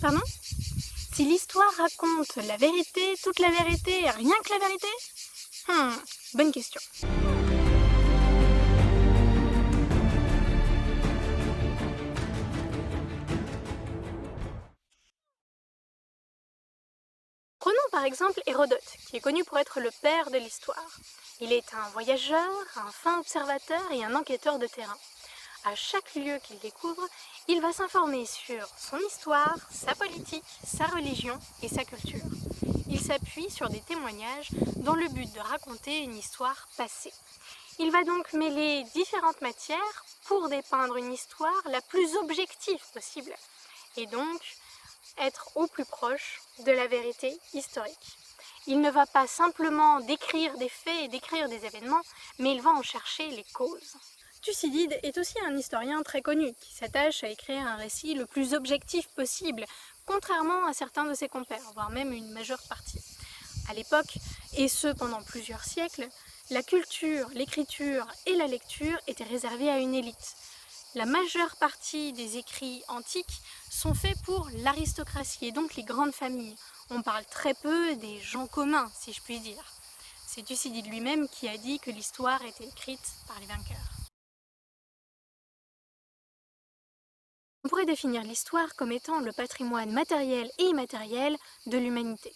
Pardon? Si l'histoire raconte la vérité, toute la vérité, rien que la vérité? Bonne question. Prenons par exemple Hérodote, qui est connu pour être le père de l'histoire. Il est un voyageur, un fin observateur et un enquêteur de terrain. À chaque lieu qu'il découvre, il va s'informer sur son histoire, sa politique, sa religion et sa culture. Il s'appuie sur des témoignages dans le but de raconter une histoire passée. Il va donc mêler différentes matières pour dépeindre une histoire la plus objective possible, et donc être au plus proche de la vérité historique. Il ne va pas simplement décrire des faits et décrire des événements, mais il va en chercher les causes. Thucydide est aussi un historien très connu, qui s'attache à écrire un récit le plus objectif possible, contrairement à certains de ses compères, voire même une majeure partie. À l'époque, et ce pendant plusieurs siècles, la culture, l'écriture et la lecture étaient réservées à une élite. La majeure partie des écrits antiques sont faits pour l'aristocratie et donc les grandes familles. On parle très peu des gens communs, si je puis dire. C'est Thucydide lui-même qui a dit que l'histoire était écrite par les vainqueurs. On pourrait définir l'histoire comme étant le patrimoine matériel et immatériel de l'humanité.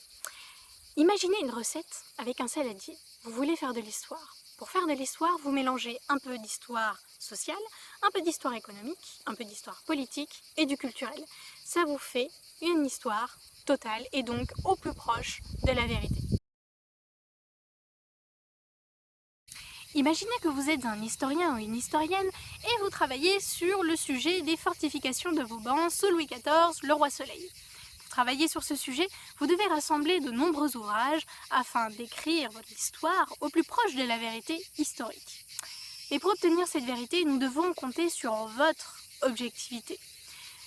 Imaginez une recette avec un saladier. Vous voulez faire de l'histoire. Pour faire de l'histoire, vous mélangez un peu d'histoire sociale, un peu d'histoire économique, un peu d'histoire politique et du culturel. Ça vous fait une histoire totale et donc au plus proche de la vérité. Imaginez que vous êtes un historien ou une historienne et vous travaillez sur le sujet des fortifications de Vauban sous Louis XIV, le roi Soleil. Pour travailler sur ce sujet, vous devez rassembler de nombreux ouvrages afin d'écrire votre histoire au plus proche de la vérité historique. Et pour obtenir cette vérité, nous devons compter sur votre objectivité.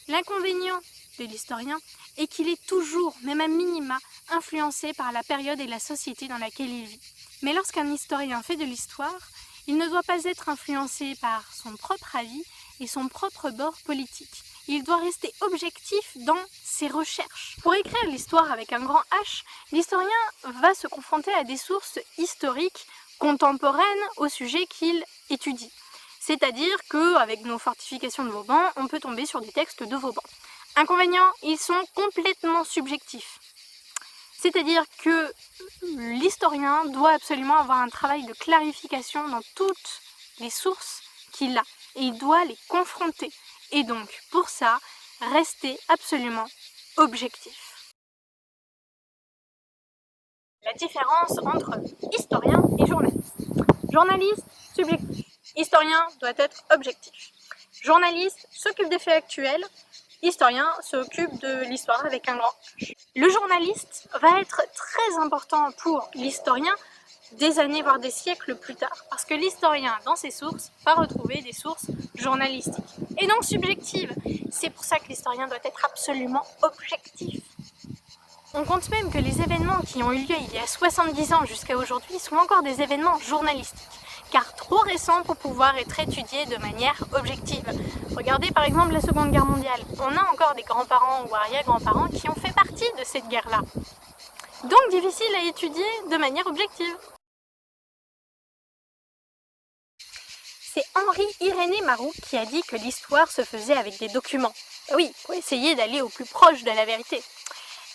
L'inconvénient de l'historien est qu'il est toujours, même à minima, influencé par la période et la société dans laquelle il vit. Mais lorsqu'un historien fait de l'histoire, il ne doit pas être influencé par son propre avis et son propre bord politique. Il doit rester objectif dans ses recherches. Pour écrire l'histoire avec un grand H, l'historien va se confronter à des sources historiques contemporaines au sujet qu'il étudie. C'est-à-dire qu'avec nos fortifications de Vauban, on peut tomber sur des textes de Vauban. Inconvénient, ils sont complètement subjectifs. C'est-à-dire que l'historien doit absolument avoir un travail de clarification dans toutes les sources qu'il a. Et il doit les confronter. Et donc, pour ça, rester absolument objectif. La différence entre historien et journaliste. Journaliste, subjectif. Historien doit être objectif. Journaliste s'occupe des faits actuels. Historien s'occupe de l'histoire avec un grand H. Le journaliste va être très important pour l'historien des années voire des siècles plus tard, parce que l'historien dans ses sources va retrouver des sources journalistiques et donc subjectives. C'est pour ça que l'historien doit être absolument objectif. On compte même que les événements qui ont eu lieu il y a 70 ans jusqu'à aujourd'hui sont encore des événements journalistiques, car trop récents pour pouvoir être étudiés de manière objective. Regardez par exemple la Seconde Guerre mondiale. On a encore des grands-parents ou arrière-grands-parents qui ont fait partie de cette guerre-là. Donc difficile à étudier de manière objective. C'est Henri-Irénée Marrou qui a dit que l'histoire se faisait avec des documents. Oui, pour essayer d'aller au plus proche de la vérité.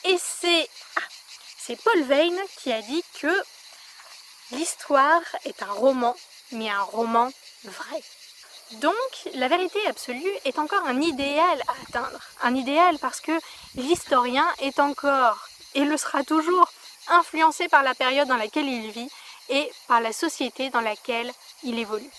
Et c'est Paul Veyne qui a dit que l'histoire est un roman, mais un roman vrai. Donc, la vérité absolue est encore un idéal à atteindre. Un idéal parce que l'historien est encore, et le sera toujours, influencé par la période dans laquelle il vit et par la société dans laquelle il évolue.